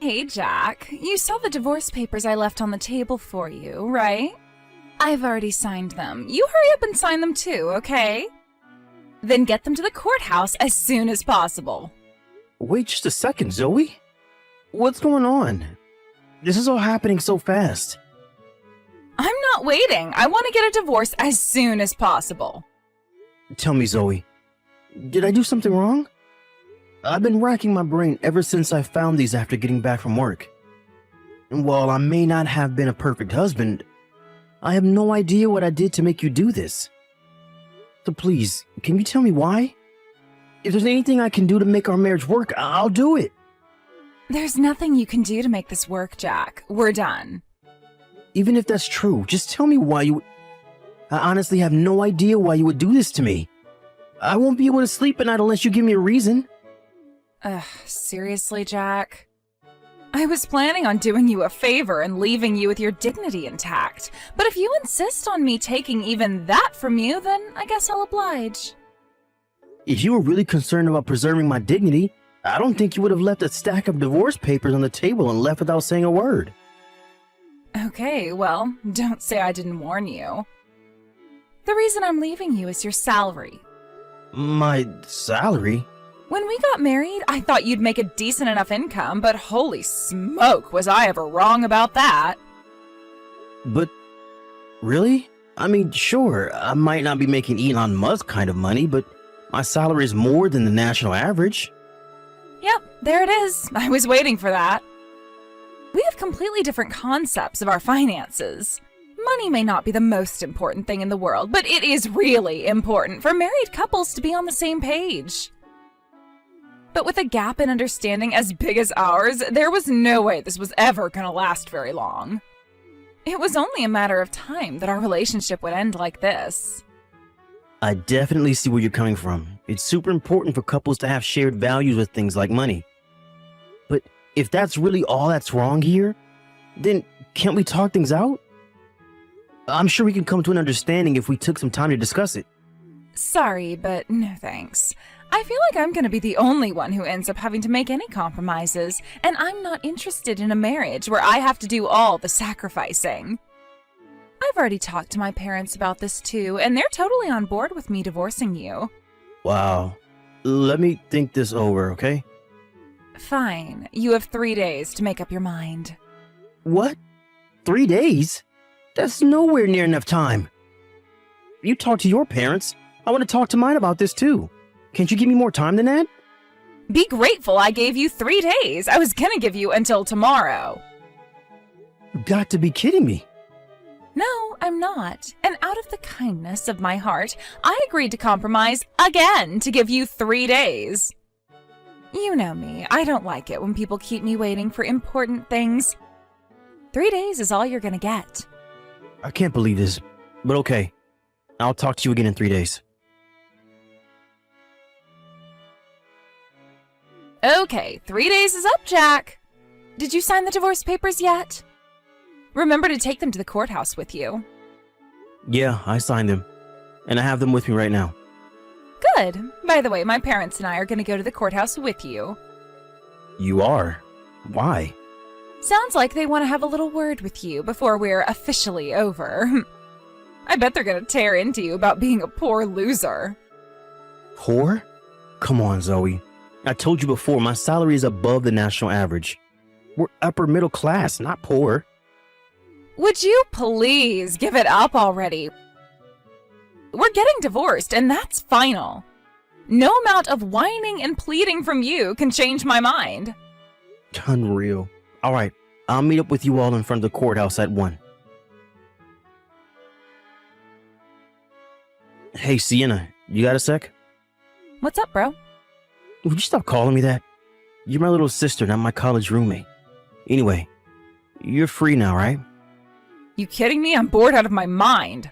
Hey, Jack. You saw the divorce papers I left on the table for you, right? I've already signed them. You hurry up and sign them too, okay? Then get them to the courthouse as soon as possible. Wait just a second, Zoe. What's going on? This is all happening so fast. I'm not waiting. I want to get a divorce as soon as possible. Tell me, Zoe, did I do something wrong? I've been racking my brain ever since I found these after getting back from work. And while I may not have been a perfect husband, I have no idea what I did to make you do this. So please, can you tell me why? If there's anything I can do to make our marriage work, I'll do it. There's nothing you can do to make this work, Jack. We're done. Even if that's true, just tell me why you... I honestly have no idea why you would do this to me. I won't be able to sleep at night unless you give me a reason. Seriously, Jack? I was planning on doing you a favor and leaving you with your dignity intact. But if you insist on me taking even that from you, then I guess I'll oblige. If you were really concerned about preserving my dignity, I don't think you would have left a stack of divorce papers on the table and left without saying a word. Okay, well, don't say I didn't warn you. The reason I'm leaving you is your salary. My salary? When we got married, I thought you'd make a decent enough income, but holy smoke, was I ever wrong about that. But, really? I mean, sure, I might not be making Elon Musk kind of money, but my salary is more than the national average. Yep, there it is. I was waiting for that. We have completely different concepts of our finances. Money may not be the most important thing in the world, but it is really important for married couples to be on the same page. But with a gap in understanding as big as ours, there was no way this was ever going to last very long. It was only a matter of time that our relationship would end like this. I definitely see where you're coming from. It's super important for couples to have shared values with things like money. But if that's really all that's wrong here, then can't we talk things out? I'm sure we can come to an understanding if we took some time to discuss it. Sorry, but no thanks. I feel like I'm going to be the only one who ends up having to make any compromises, and I'm not interested in a marriage where I have to do all the sacrificing. I've already talked to my parents about this too, and they're totally on board with me divorcing you. Wow. Let me think this over, okay? Fine. You have 3 days to make up your mind. What? 3 days? That's nowhere near enough time. You talk to your parents. I want to talk to mine about this too. Can't you give me more time than that? Be grateful I gave you 3 days. I was gonna give you until tomorrow. You got to be kidding me. No, I'm not. And out of the kindness of my heart, I agreed to compromise again to give you 3 days. You know me. I don't like it when people keep me waiting for important things. 3 days is all you're gonna get. I can't believe this, but okay. I'll talk to you again in 3 days. Okay, 3 days is up, Jack. Did you sign the divorce papers yet? Remember to take them to the courthouse with you. Yeah, I signed them. And I have them with me right now. Good. By the way, my parents and I are going to go to the courthouse with you. You are? Why? Sounds like they want to have a little word with you before we're officially over. I bet they're going to tear into you about being a poor loser. Poor? Come on, Zoe. I told you before, my salary is above the national average. We're upper middle class, not poor. Would you please give it up already? We're getting divorced, and that's final. No amount of whining and pleading from you can change my mind. Unreal. All right, I'll meet up with you all in front of the courthouse at 1. Hey, Sienna, you got a sec? What's up, bro? Would you stop calling me that? You're my little sister, not my college roommate. Anyway, you're free now, right? You kidding me? I'm bored out of my mind.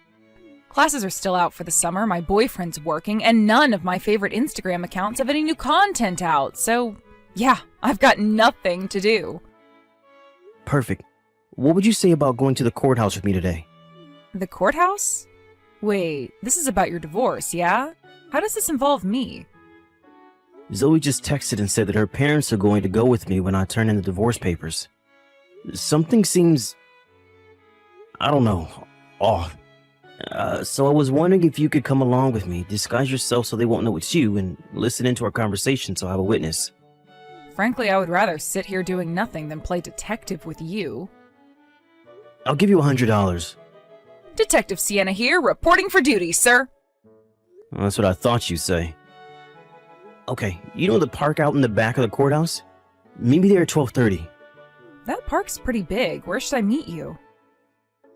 Classes are still out for the summer, my boyfriend's working, and none of my favorite Instagram accounts have any new content out, so yeah, I've got nothing to do. Perfect. What would you say about going to the courthouse with me today? The courthouse? Wait, this is about your divorce, yeah? How does this involve me? Zoe just texted and said that her parents are going to go with me when I turn in the divorce papers. Something seems, I don't know, off. So I was wondering if you could come along with me, disguise yourself so they won't know it's you, and listen into our conversation so I have a witness. Frankly, I would rather sit here doing nothing than play detective with you. I'll give you $100. Detective Sienna here, reporting for duty, sir. Well, that's what I thought you'd say. Okay, you know the park out in the back of the courthouse? Meet me there at 12:30. That park's pretty big. Where should I meet you?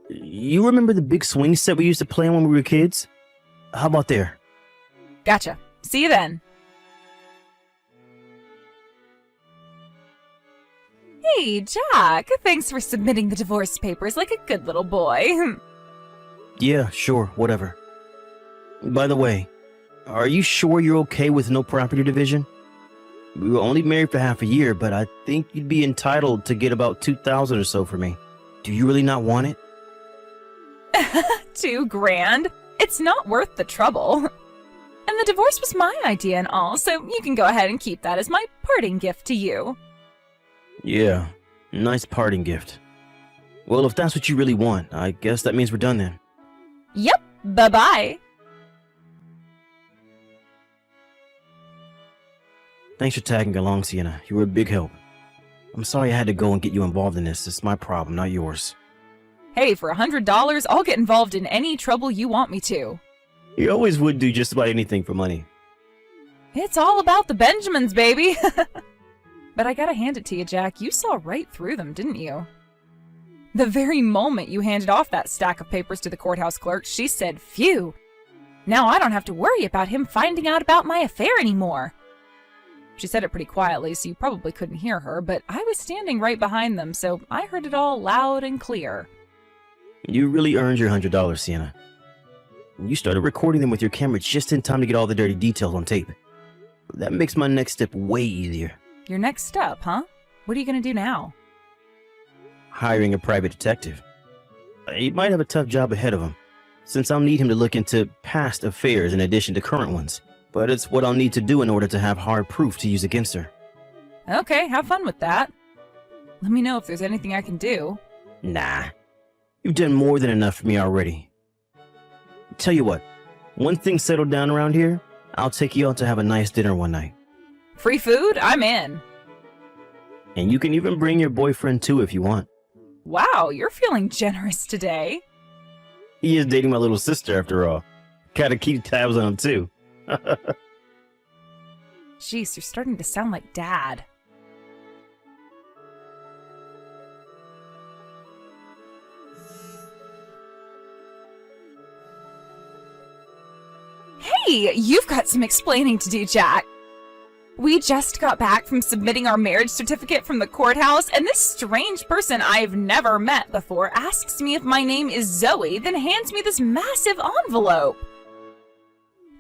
You remember the big swing set we used to play on when we were kids? How about there? Gotcha. See you then. Hey, Jack. Thanks for submitting the divorce papers like a good little boy. Yeah, sure, whatever. By the way, are you sure you're okay with no property division? We were only married for half a year, but I think you'd be entitled to get about $2,000 or so for me. Do you really not want it? $2,000? It's not worth the trouble. And the divorce was my idea and all, so you can go ahead and keep that as my parting gift to you. Yeah, nice parting gift. Well, if that's what you really want, I guess that means we're done then. Yep, bye-bye. Thanks for tagging along, Sienna. You were a big help. I'm sorry I had to go and get you involved in this. It's my problem, not yours. Hey, for $100, I'll get involved in any trouble you want me to. You always would do just about anything for money. It's all about the Benjamins, baby. But I gotta hand it to you, Jack. You saw right through them, didn't you? The very moment you handed off that stack of papers to the courthouse clerk, she said, "Phew. Now I don't have to worry about him finding out about my affair anymore." She said it pretty quietly, so you probably couldn't hear her, but I was standing right behind them, so I heard it all loud and clear. You really earned your $100, Sienna. You started recording them with your camera just in time to get all the dirty details on tape. That makes my next step way easier. Your next step, huh? What are you gonna do now? Hiring a private detective. He might have a tough job ahead of him, since I'll need him to look into past affairs in addition to current ones. But it's what I'll need to do in order to have hard proof to use against her. Okay, have fun with that. Let me know if there's anything I can do. Nah. You've done more than enough for me already. Tell you what, when things settle down around here, I'll take you out to have a nice dinner one night. Free food? I'm in. And you can even bring your boyfriend too if you want. Wow, you're feeling generous today. He is dating my little sister after all. Gotta keep tabs on him too. Jeez, you're starting to sound like Dad. Hey, you've got some explaining to do, Jack. We just got back from submitting our marriage certificate from the courthouse, and this strange person I've never met before asks me if my name is Zoe, then hands me this massive envelope.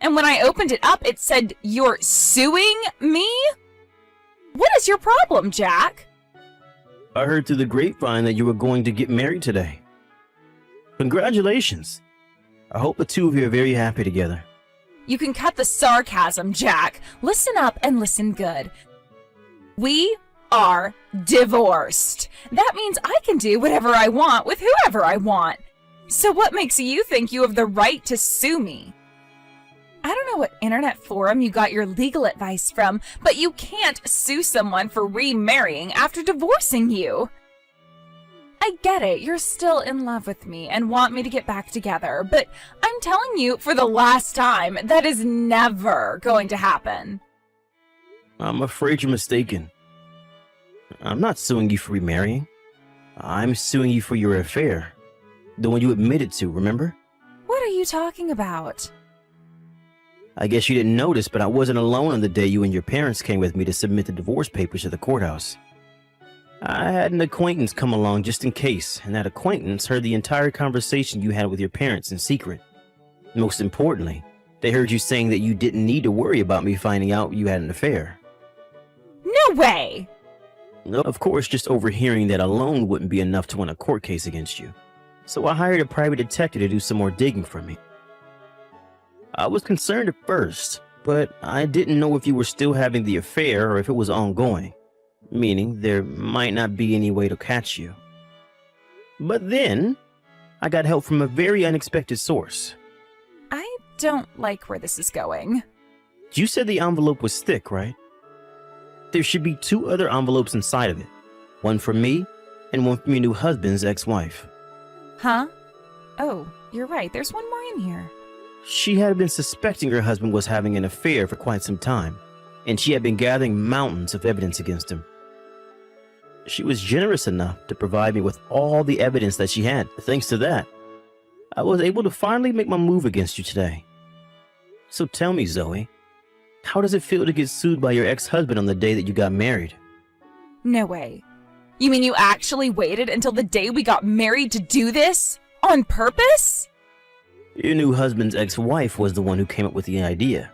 And when I opened it up, it said, "You're suing me?" What is your problem, Jack? I heard through the grapevine that you were going to get married today. Congratulations. I hope the two of you are very happy together. You can cut the sarcasm, Jack. Listen up and listen good. We are divorced. That means I can do whatever I want with whoever I want. So what makes you think you have the right to sue me? I don't know what internet forum you got your legal advice from, but you can't sue someone for remarrying after divorcing you. I get it, you're still in love with me and want me to get back together, but I'm telling you for the last time, that is never going to happen. I'm afraid you're mistaken. I'm not suing you for remarrying. I'm suing you for your affair. The one you admitted to, remember? What are you talking about? I guess you didn't notice, but I wasn't alone on the day you and your parents came with me to submit the divorce papers to the courthouse. I had an acquaintance come along just in case, and that acquaintance heard the entire conversation you had with your parents in secret. Most importantly, they heard you saying that you didn't need to worry about me finding out you had an affair. No way! No, of course, just overhearing that alone wouldn't be enough to win a court case against you. So I hired a private detective to do some more digging for me. I was concerned at first, but I didn't know if you were still having the affair or if it was ongoing, meaning there might not be any way to catch you. But then, I got help from a very unexpected source. I don't like where this is going. You said the envelope was thick, right? There should be 2 other envelopes inside of it. One from me, and one from your new husband's ex-wife. Huh? Oh, you're right. There's one more in here. She had been suspecting her husband was having an affair for quite some time, and she had been gathering mountains of evidence against him. She was generous enough to provide me with all the evidence that she had. Thanks to that, I was able to finally make my move against you today. So tell me, Zoe, how does it feel to get sued by your ex-husband on the day that you got married? No way. You mean you actually waited until the day we got married to do this? On purpose? Your new husband's ex-wife was the one who came up with the idea,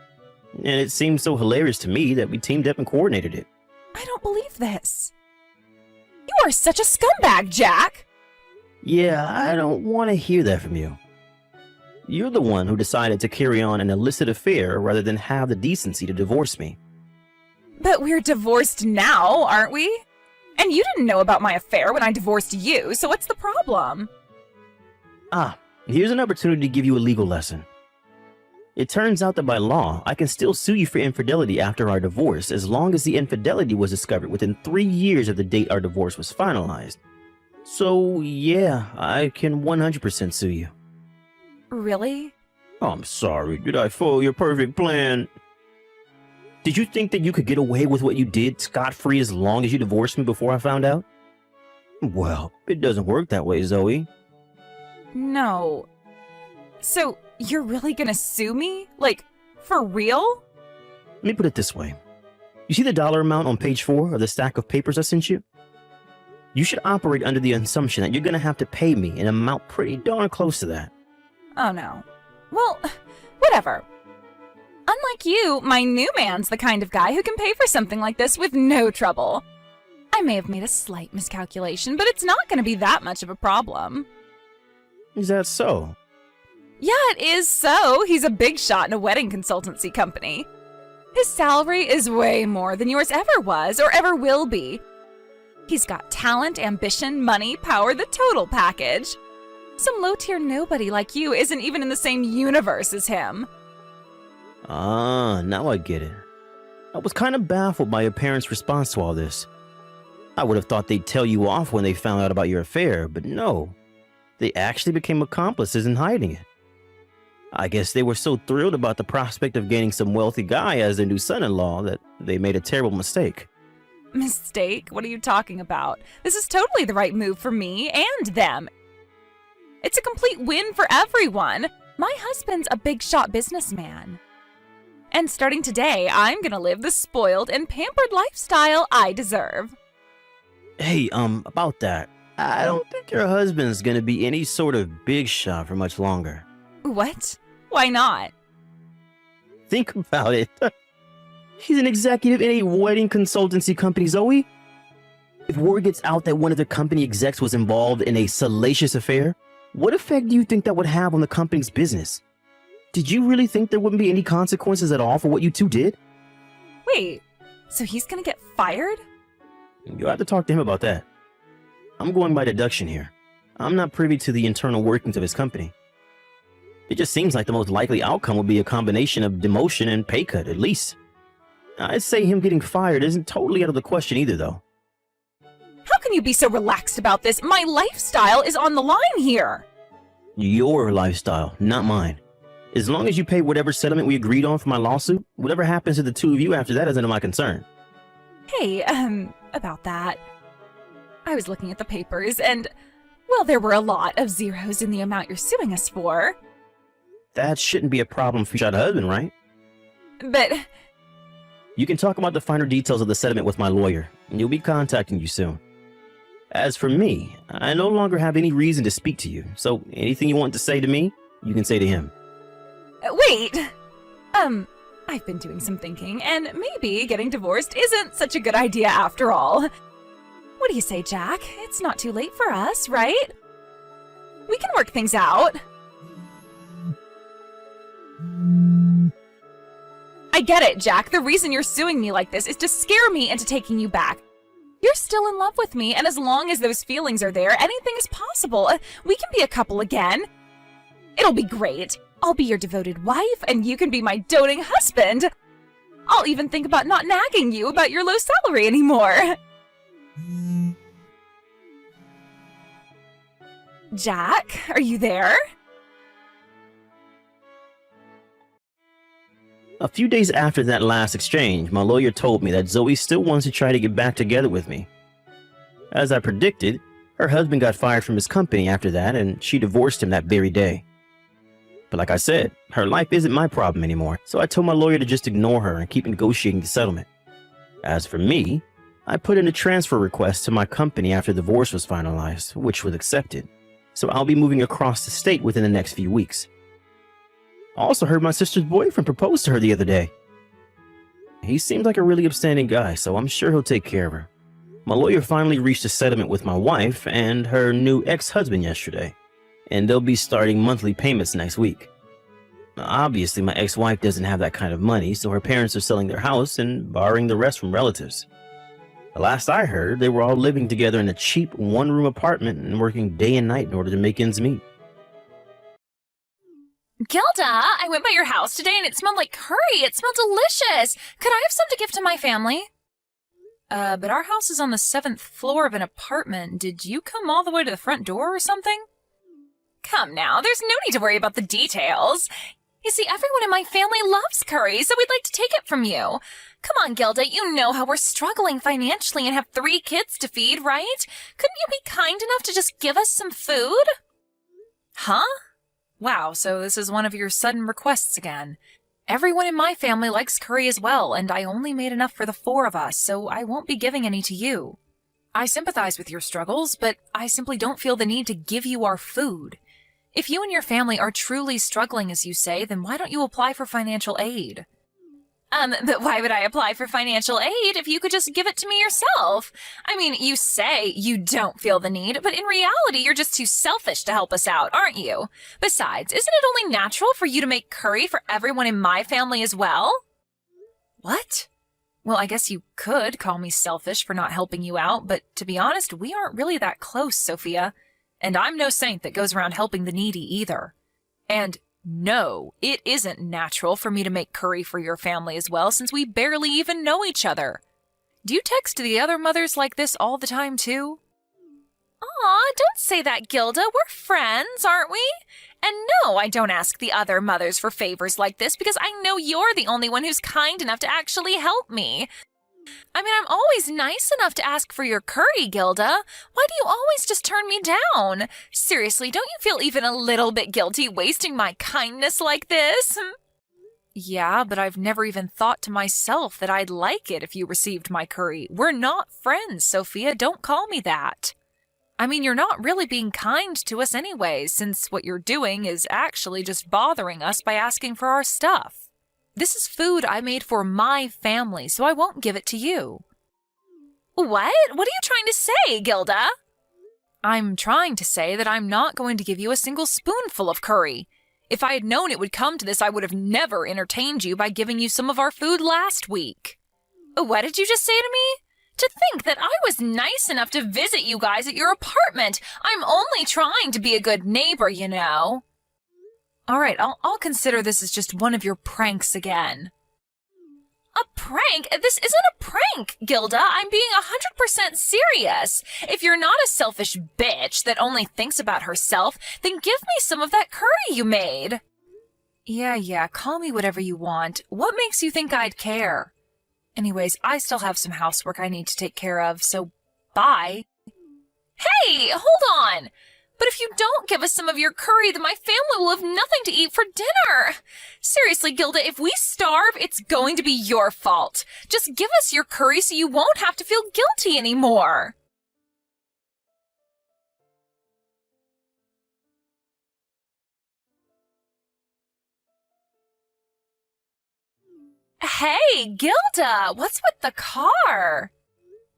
and it seemed so hilarious to me that we teamed up and coordinated it. I don't believe this. You are such a scumbag, Jack! Yeah, I don't want to hear that from you. You're the one who decided to carry on an illicit affair rather than have the decency to divorce me. But we're divorced now, aren't we? And you didn't know about my affair when I divorced you, so what's the problem? Here's an opportunity to give you a legal lesson. It turns out that by law, I can still sue you for infidelity after our divorce as long as the infidelity was discovered within 3 years of the date our divorce was finalized. So, yeah, I can 100% sue you. Really? I'm sorry, did I foil your perfect plan? Did you think that you could get away with what you did scot-free as long as you divorced me before I found out? Well, it doesn't work that way, Zoe. No. So, you're really gonna sue me? Like, for real? Let me put it this way. You see the dollar amount on page 4 of the stack of papers I sent you? You should operate under the assumption that you're gonna have to pay me an amount pretty darn close to that. Oh no. Well, whatever. Unlike you, my new man's the kind of guy who can pay for something like this with no trouble. I may have made a slight miscalculation, but it's not gonna be that much of a problem. Is that so? Yeah, it is so. He's a big shot in a wedding consultancy company. His salary is way more than yours ever was or ever will be. He's got talent, ambition, money, power, the total package. Some low-tier nobody like you isn't even in the same universe as him. Now I get it. I was kind of baffled by your parents' response to all this. I would have thought they'd tell you off when they found out about your affair, but no. They actually became accomplices in hiding it. I guess they were so thrilled about the prospect of gaining some wealthy guy as their new son-in-law that they made a terrible mistake. Mistake? What are you talking about? This is totally the right move for me and them. It's a complete win for everyone. My husband's a big shot businessman. And starting today, I'm gonna live the spoiled and pampered lifestyle I deserve. Hey, about that. I don't think your husband's gonna be any sort of big shot for much longer. What? Why not? Think about it. He's an executive in a wedding consultancy company, Zoe. If word gets out that one of the company execs was involved in a salacious affair, what effect do you think that would have on the company's business? Did you really think there wouldn't be any consequences at all for what you two did? Wait, so he's gonna get fired? You'll have to talk to him about that. I'm going by deduction here. I'm not privy to the internal workings of his company. It just seems like the most likely outcome would be a combination of demotion and pay cut, at least. I'd say him getting fired isn't totally out of the question either, though. How can you be so relaxed about this? My lifestyle is on the line here. Your lifestyle, not mine. As long as you pay whatever settlement we agreed on for my lawsuit, whatever happens to the two of you after that is none of my concern. Hey, about that. I was looking at the papers and, well, there were a lot of zeros in the amount you're suing us for. That shouldn't be a problem for your husband, right? But you can talk about the finer details of the settlement with my lawyer, and he'll be contacting you soon. As for me, I no longer have any reason to speak to you, so anything you want to say to me, you can say to him. Wait! I've been doing some thinking, and maybe getting divorced isn't such a good idea after all. What do you say, Jack? It's not too late for us, right? We can work things I get it, Jack. The reason you're suing me like this is to scare me into taking you back. You're still in love with me, and as long as those feelings are there, anything is possible. We can be a couple again. It'll be great. I'll be your devoted wife, and you can be my doting husband. I'll even think about not nagging you about your low salary anymore. Jack, are you there? A few days after that last exchange, my lawyer told me that Zoe still wants to try to get back together with me. As I predicted, her husband got fired from his company after that, and she divorced him that very day. But like I said, her life isn't my problem anymore, so I told my lawyer to just ignore her and keep negotiating the settlement. As for me, I put in a transfer request to my company after the divorce was finalized, which was accepted, so I'll be moving across the state within the next few weeks. I also heard my sister's boyfriend propose to her the other day. He seems like a really upstanding guy, so I'm sure he'll take care of her. My lawyer finally reached a settlement with my wife and her new ex-husband yesterday, and they'll be starting monthly payments next week. Obviously, my ex-wife doesn't have that kind of money, so her parents are selling their house and borrowing the rest from relatives. The last I heard, they were all living together in a cheap one-room apartment and working day and night in order to make ends meet. Gilda, I went by your house today and it smelled like curry. It smelled delicious. Could I have some to give to my family? But our house is on the 7th floor of an apartment. Did you come all the way to the front door or something? Come now, there's no need to worry about the details. You see, everyone in my family loves curry, so we'd like to take it from you. Come on, Gilda, you know how we're struggling financially and have 3 kids to feed, right? Couldn't you be kind enough to just give us some food? Huh? Wow, so this is one of your sudden requests again. Everyone in my family likes curry as well, and I only made enough for the 4 of us, so I won't be giving any to you. I sympathize with your struggles, but I simply don't feel the need to give you our food. If you and your family are truly struggling, as you say, then why don't you apply for financial aid? But why would I apply for financial aid if you could just give it to me yourself? I mean, you say you don't feel the need, but in reality, you're just too selfish to help us out, aren't you? Besides, isn't it only natural for you to make curry for everyone in my family as well? What? Well, I guess you could call me selfish for not helping you out, but to be honest, we aren't really that close, Sophia. And I'm no saint that goes around helping the needy either. And no, it isn't natural for me to make curry for your family as well, since we barely even know each other. Do you text the other mothers like this all the time, too? Aw, don't say that, Gilda. We're friends, aren't we? And no, I don't ask the other mothers for favors like this because I know you're the only one who's kind enough to actually help me. I mean, I'm always nice enough to ask for your curry, Gilda. Why do you always just turn me down? Seriously, don't you feel even a little bit guilty wasting my kindness like this? Yeah, but I've never even thought to myself that I'd like it if you received my curry. We're not friends, Sophia. Don't call me that. I mean, you're not really being kind to us anyway, since what you're doing is actually just bothering us by asking for our stuff. This is food I made for my family, so I won't give it to you. What? What are you trying to say, Gilda? I'm trying to say that I'm not going to give you a single spoonful of curry. If I had known it would come to this, I would have never entertained you by giving you some of our food last week. What did you just say to me? To think that I was nice enough to visit you guys at your apartment. I'm only trying to be a good neighbor, you know. All right, I'll consider this as just one of your pranks again. A prank? This isn't a prank, Gilda. I'm being 100% serious. If you're not a selfish bitch that only thinks about herself, then give me some of that curry you made. Yeah, call me whatever you want. What makes you think I'd care? Anyways, I still have some housework I need to take care of, so bye. Hey, hold on! But if you don't give us some of your curry, then my family will have nothing to eat for dinner. Seriously, Gilda, if we starve, it's going to be your fault. Just give us your curry so you won't have to feel guilty anymore. Hey, Gilda, what's with the car?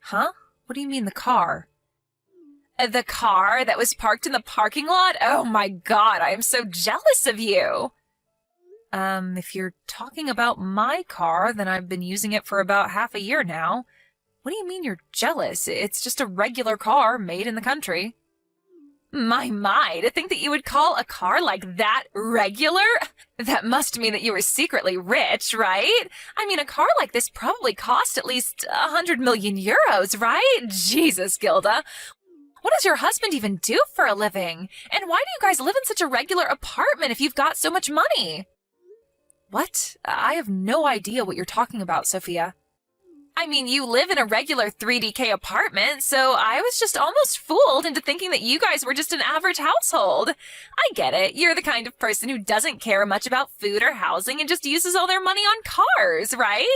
Huh? What do you mean the car? The car that was parked in the parking lot? Oh my god, I am so jealous of you. If you're talking about my car, then I've been using it for about half a year now. What do you mean you're jealous? It's just a regular car made in the country. My, to think that you would call a car like that regular? That must mean that you were secretly rich, right? I mean, a car like this probably cost at least 100 million euros, right? Jesus, Gilda. What does your husband even do for a living? And why do you guys live in such a regular apartment if you've got so much money? What? I have no idea what you're talking about, Sophia. I mean, you live in a regular 3DK apartment, so I was just almost fooled into thinking that you guys were just an average household. I get it. You're the kind of person who doesn't care much about food or housing and just uses all their money on cars, right?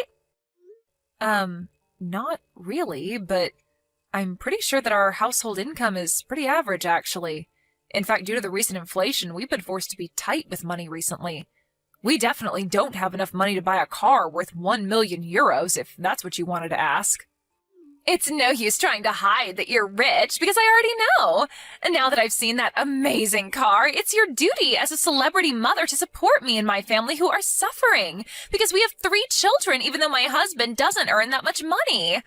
Not really, but I'm pretty sure that our household income is pretty average, actually. In fact, due to the recent inflation, we've been forced to be tight with money recently. We definitely don't have enough money to buy a car worth 1 million euros, if that's what you wanted to ask. It's no use trying to hide that you're rich, because I already know. And now that I've seen that amazing car, it's your duty as a celebrity mother to support me and my family who are suffering, because we have 3 children, even though my husband doesn't earn that much money.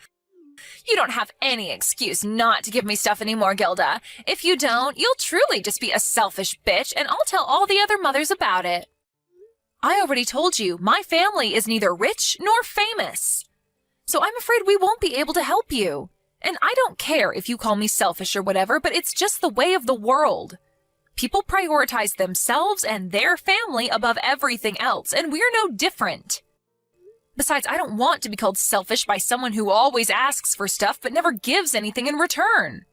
You don't have any excuse not to give me stuff anymore, Gilda. If you don't, you'll truly just be a selfish bitch, and I'll tell all the other mothers about it. I already told you, my family is neither rich nor famous. So I'm afraid we won't be able to help you. And I don't care if you call me selfish or whatever, but it's just the way of the world. People prioritize themselves and their family above everything else, and we're no different. Besides, I don't want to be called selfish by someone who always asks for stuff but never gives anything in return.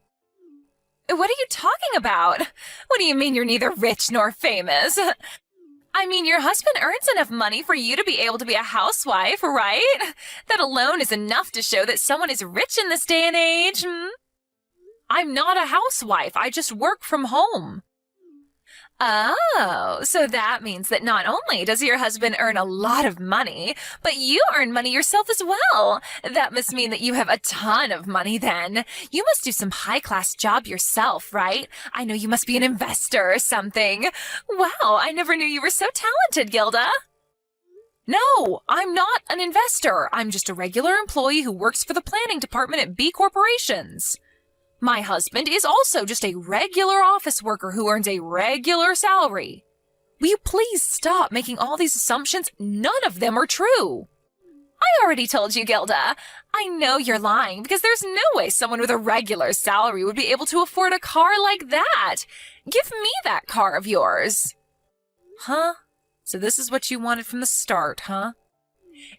What are you talking about? What do you mean you're neither rich nor famous? I mean, your husband earns enough money for you to be able to be a housewife, right? That alone is enough to show that someone is rich in this day and age. I'm not a housewife. I just work from home. Oh, so that means that not only does your husband earn a lot of money, but you earn money yourself as well. That must mean that you have a ton of money then. You must do some high-class job yourself, right? I know you must be an investor or something. Wow, I never knew you were so talented, Gilda. No, I'm not an investor. I'm just a regular employee who works for the planning department at B Corporations. My husband is also just a regular office worker who earns a regular salary. Will you please stop making all these assumptions? None of them are true. I already told you, Gilda. I know you're lying because there's no way someone with a regular salary would be able to afford a car like that. Give me that car of yours. Huh? So this is what you wanted from the start, huh?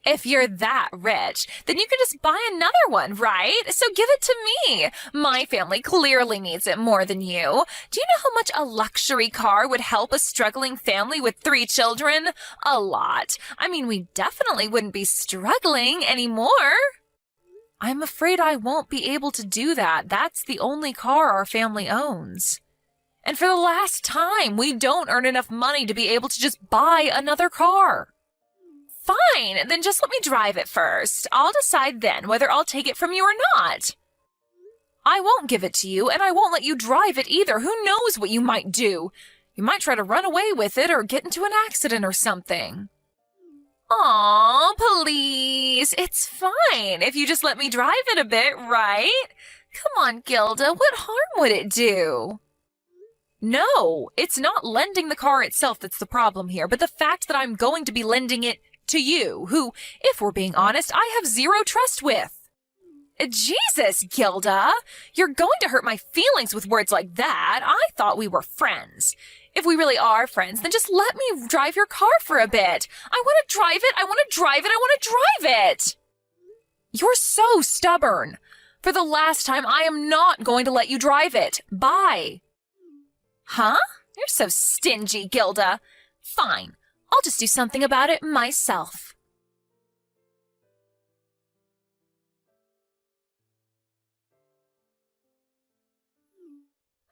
If you're that rich, then you can just buy another one, right? So give it to me. My family clearly needs it more than you. Do you know how much a luxury car would help a struggling family with 3 children? A lot. I mean, we definitely wouldn't be struggling anymore. I'm afraid I won't be able to do that. That's the only car our family owns. And for the last time, we don't earn enough money to be able to just buy another car. Fine, then just let me drive it first. I'll decide then whether I'll take it from you or not. I won't give it to you, and I won't let you drive it either. Who knows what you might do? You might try to run away with it or get into an accident or something. Aw, please. It's fine if you just let me drive it a bit, right? Come on, Gilda, what harm would it do? No, it's not lending the car itself that's the problem here, but the fact that I'm going to be lending it to you, who, if we're being honest, I have zero trust with. Jesus, Gilda, you're going to hurt my feelings with words like that. I thought we were friends. If we really are friends, then just let me drive your car for a bit. I want to drive it, I want to drive it, I want to drive it. You're so stubborn. For the last time, I am not going to let you drive it. Bye. Huh? You're so stingy, Gilda. Fine. I'll just do something about it myself.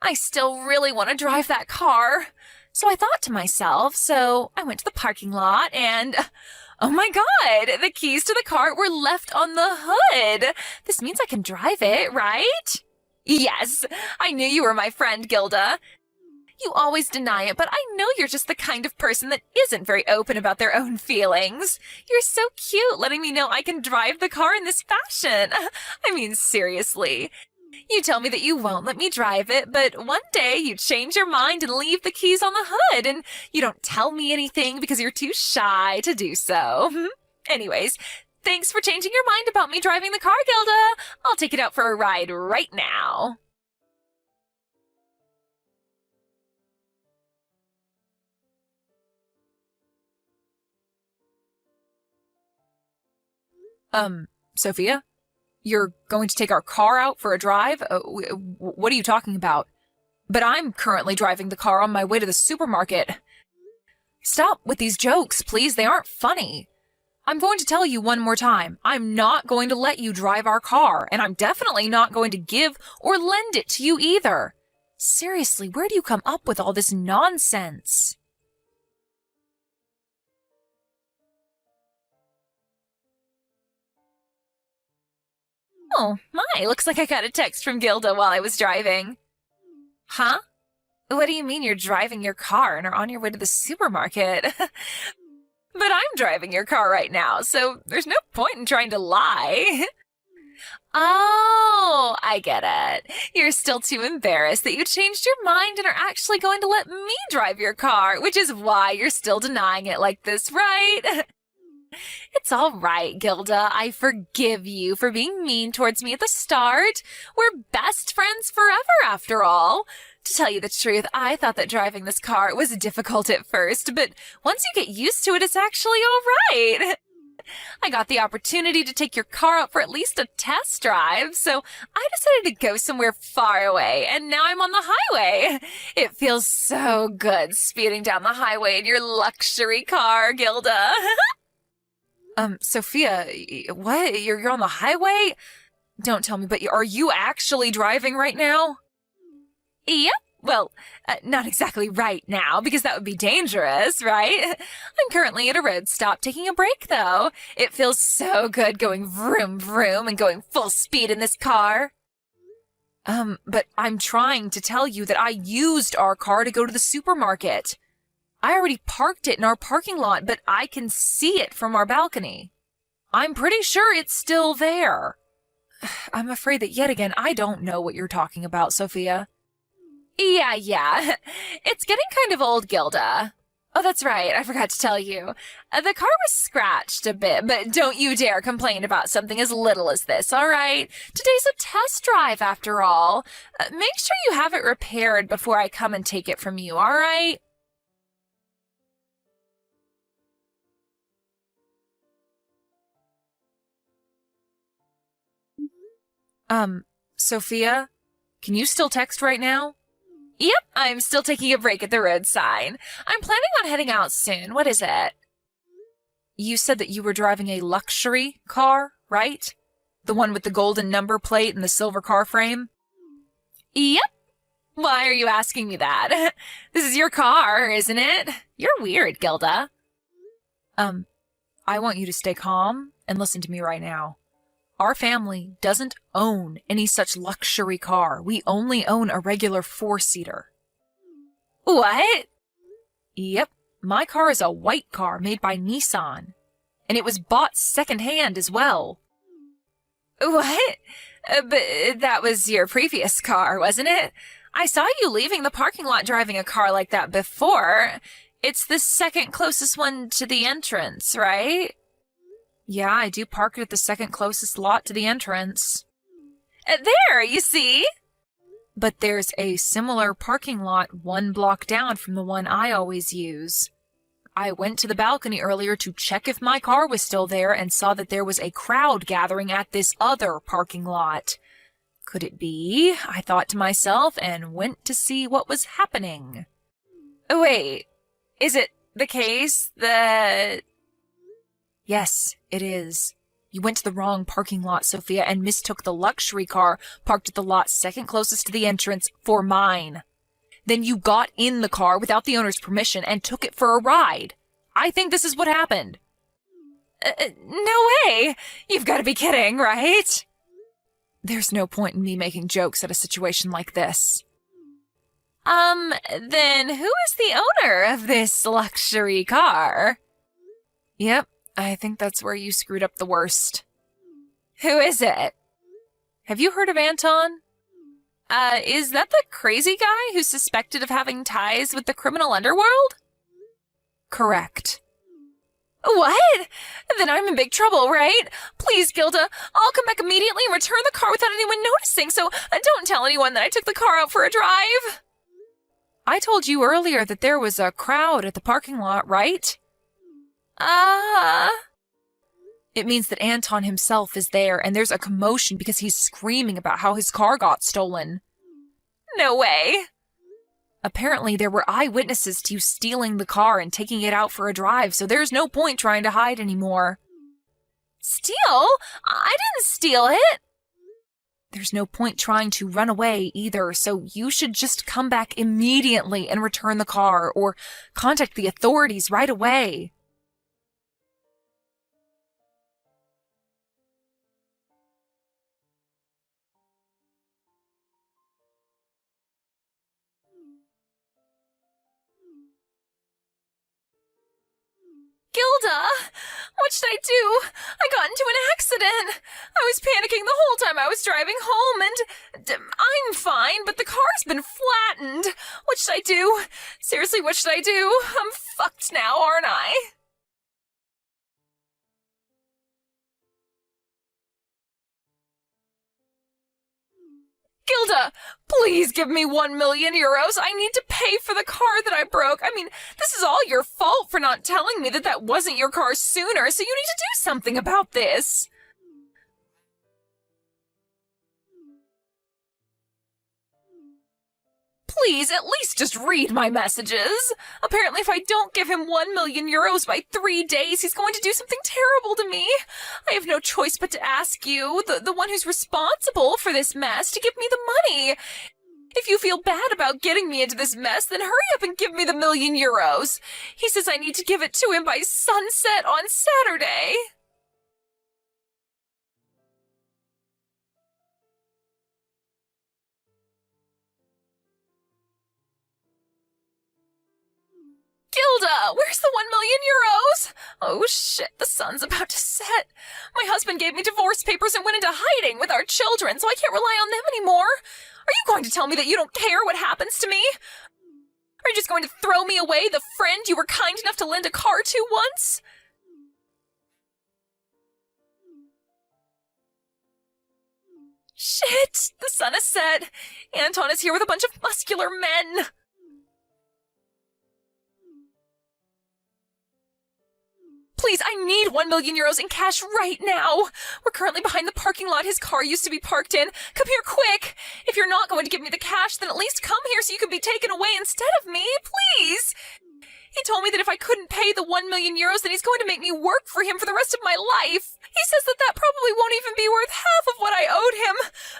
I still really want to drive that car. So I thought to myself, so I went to the parking lot and, oh my God, the keys to the car were left on the hood. This means I can drive it, right? Yes, I knew you were my friend, Gilda. You always deny it, but I know you're just the kind of person that isn't very open about their own feelings. You're so cute letting me know I can drive the car in this fashion. I mean, seriously. You tell me that you won't let me drive it, but one day you change your mind and leave the keys on the hood, and you don't tell me anything because you're too shy to do so. Anyways, thanks for changing your mind about me driving the car, Gilda. I'll take it out for a ride right now. Sophia? You're going to take our car out for a drive? What are you talking about? But I'm currently driving the car on my way to the supermarket. Stop with these jokes, please. They aren't funny. I'm going to tell you one more time. I'm not going to let you drive our car, and I'm definitely not going to give or lend it to you either. Seriously, where do you come up with all this nonsense? Oh, my, looks like I got a text from Gilda while I was driving. Huh? What do you mean you're driving your car and are on your way to the supermarket? But I'm driving your car right now, so there's no point in trying to lie. Oh, I get it. You're still too embarrassed that you changed your mind and are actually going to let me drive your car, which is why you're still denying it like this, right? It's all right, Gilda. I forgive you for being mean towards me at the start. We're best friends forever, after all. To tell you the truth, I thought that driving this car was difficult at first, but once you get used to it, it's actually all right. I got the opportunity to take your car out for at least a test drive, so I decided to go somewhere far away, and now I'm on the highway. It feels so good speeding down the highway in your luxury car, Gilda. Sophia, what? You're on the highway? Don't tell me, but are you actually driving right now? Yep. Well, not exactly right now, because that would be dangerous, right? I'm currently at a road stop taking a break, though. It feels so good going vroom vroom and going full speed in this car. But I'm trying to tell you that I used our car to go to the supermarket. I already parked it in our parking lot, but I can see it from our balcony. I'm pretty sure it's still there. I'm afraid that yet again, I don't know what you're talking about, Sophia. Yeah. It's getting kind of old, Gilda. Oh, that's right. I forgot to tell you. The car was scratched a bit, but don't you dare complain about something as little as this, all right? Today's a test drive, after all. Make sure you have it repaired before I come and take it from you, all right? Sophia? Can you still text right now? Yep, I'm still taking a break at the road sign. I'm planning on heading out soon. What is it? You said that you were driving a luxury car, right? The one with the golden number plate and the silver car frame? Yep. Why are you asking me that? This is your car, isn't it? You're weird, Gilda. I want you to stay calm and listen to me right now. Our family doesn't own any such luxury car. We only own a regular 4-seater. What? Yep, my car is a white car made by Nissan. And it was bought secondhand as well. What? But that was your previous car, wasn't it? I saw you leaving the parking lot driving a car like that before. It's the second closest one to the entrance, right? Yeah, I do park it at the second closest lot to the entrance. There, you see? But there's a similar parking lot 1 block down from the one I always use. I went to the balcony earlier to check if my car was still there and saw that there was a crowd gathering at this other parking lot. Could it be? I thought to myself and went to see what was happening. Wait, is it the case that... Yes, it is. You went to the wrong parking lot, Sophia, and mistook the luxury car parked at the lot second closest to the entrance for mine. Then you got in the car without the owner's permission and took it for a ride. I think this is what happened. No way! You've got to be kidding, right? There's no point in me making jokes at a situation like this. Then who is the owner of this luxury car? Yep, I think that's where you screwed up the worst. Who is it? Have you heard of Anton? Is that the crazy guy who's suspected of having ties with the criminal underworld? Correct. What? Then I'm in big trouble, right? Please, Gilda, I'll come back immediately and return the car without anyone noticing, so don't tell anyone that I took the car out for a drive. I told you earlier that there was a crowd at the parking lot, right? It means that Anton himself is there, and there's a commotion because he's screaming about how his car got stolen. No way. Apparently, there were eyewitnesses to you stealing the car and taking it out for a drive, so there's no point trying to hide anymore. Steal? I didn't steal it. There's no point trying to run away either, so you should just come back immediately and return the car, or contact the authorities right away. Gilda! What should I do? I got into an accident. I was panicking the whole time I was driving home, and I'm fine, but the car's been flattened. What should I do? Seriously, what should I do? I'm fucked now, aren't I? Gilda, please give me 1 million euros. I need to pay for the car that I broke. I mean, this is all your fault for not telling me that that wasn't your car sooner, so you need to do something about this. Please, at least just read my messages. Apparently, if I don't give him 1 million euros by 3 days, he's going to do something terrible to me. I have no choice but to ask you, the one who's responsible for this mess, to give me the money. If you feel bad about getting me into this mess, then hurry up and give me the 1 million euros. He says I need to give it to him by sunset on Saturday. Gilda, where's the 1 million euros? Oh shit, the sun's about to set. My husband gave me divorce papers and went into hiding with our children, so I can't rely on them anymore. Are you going to tell me that you don't care what happens to me? Are you just going to throw me away, the friend you were kind enough to lend a car to once? Shit, the sun has set. Anton is here with a bunch of muscular men. Please, I need 1 million euros in cash right now. We're currently behind the parking lot his car used to be parked in. Come here quick. If you're not going to give me the cash, then at least come here so you can be taken away instead of me, please. He told me that if I couldn't pay the 1 million euros, then he's going to make me work for him for the rest of my life. He says that that probably won't even be worth half of what I owed him.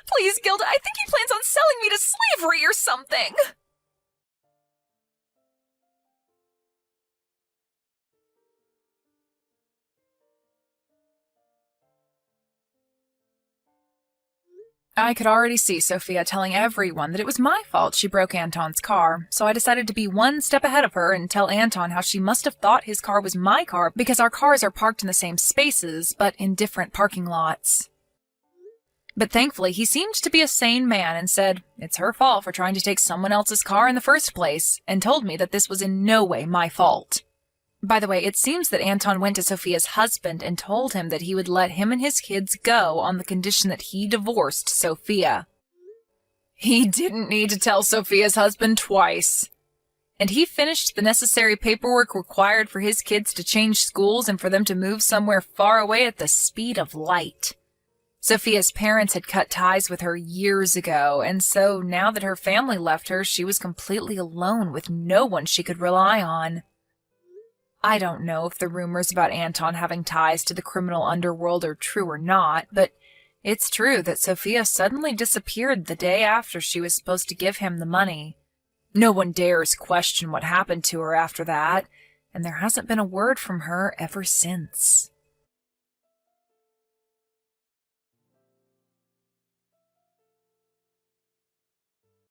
Please, Gilda, I think he plans on selling me to slavery or something. I could already see Sophia telling everyone that it was my fault she broke Anton's car, so I decided to be one step ahead of her and tell Anton how she must have thought his car was my car because our cars are parked in the same spaces, but in different parking lots. But thankfully, he seemed to be a sane man and said, it's her fault for trying to take someone else's car in the first place, and told me that this was in no way my fault. By the way, it seems that Anton went to Sophia's husband and told him that he would let him and his kids go on the condition that he divorced Sophia. He didn't need to tell Sophia's husband twice. And he finished the necessary paperwork required for his kids to change schools and for them to move somewhere far away at the speed of light. Sophia's parents had cut ties with her years ago, and so now that her family left her, she was completely alone with no one she could rely on. I don't know if the rumors about Anton having ties to the criminal underworld are true or not, but it's true that Sophia suddenly disappeared the day after she was supposed to give him the money. No one dares question what happened to her after that, and there hasn't been a word from her ever since.